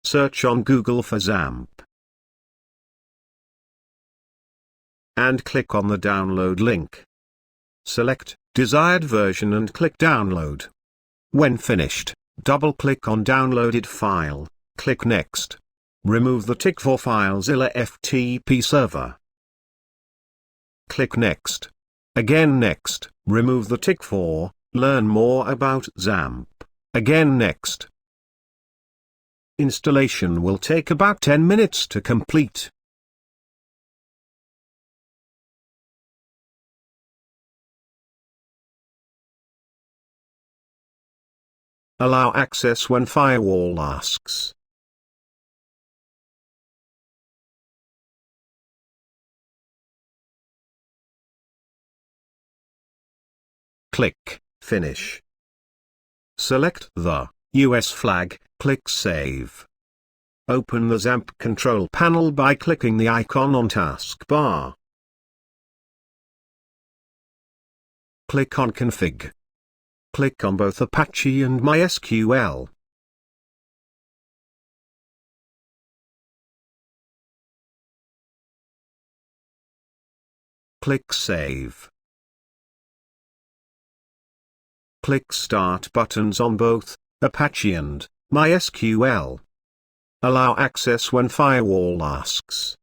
Search on Google for XAMPP. And click on the download link. Select desired version and click download. When finished, double-click on downloaded file, click next. Remove the tick for FileZilla FTP server. Click next. Again next, remove the tick for learn more about XAMPP. Again next. Installation will take about 10 minutes to complete. Allow access when firewall asks. Click Finish. Select the US flag, click Save. Open the XAMPP control panel by clicking the icon on taskbar. Click on Config. Click on both Apache and MySQL. Click Save. Click Start buttons on both Apache and MySQL. Allow access when firewall asks.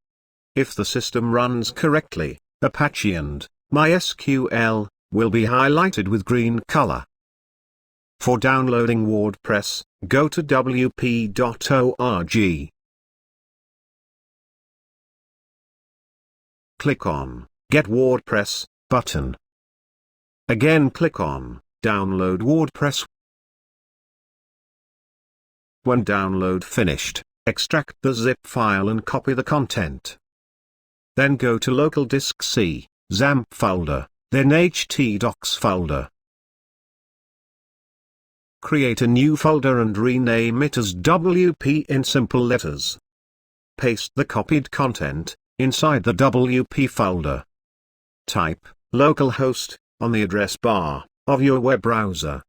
If the system runs correctly, Apache and MySQL will be highlighted with green color. For downloading WordPress, go to wp.org. Click on Get WordPress button. Again click on Download WordPress. When download finished, extract the zip file and copy the content. Then go to local disk C, XAMPP folder, then htdocs folder. Create a new folder and rename it as WP in simple letters. Paste the copied content inside the WP folder. Type localhost on the address bar of your web browser.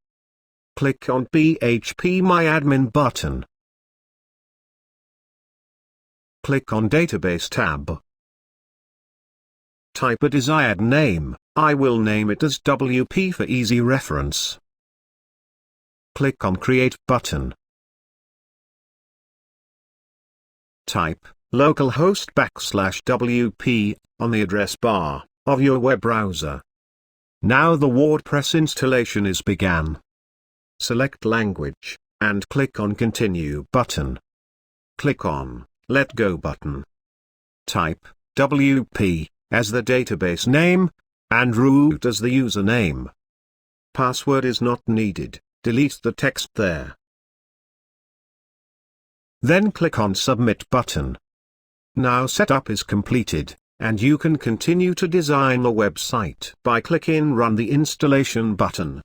Click on phpMyAdmin button. Click on Database tab. Type a desired name. I will name it as WP for easy reference. Click on Create button. Type localhost /WP on the address bar of your web browser. Now the WordPress installation is began. Select language, and click on Continue button. Click on Let Go button. Type WP as the database name, and root as the username. Password is not needed, delete the text there. Then click on Submit button. Now setup is completed, and you can continue to design a website by clicking Run the Installation button.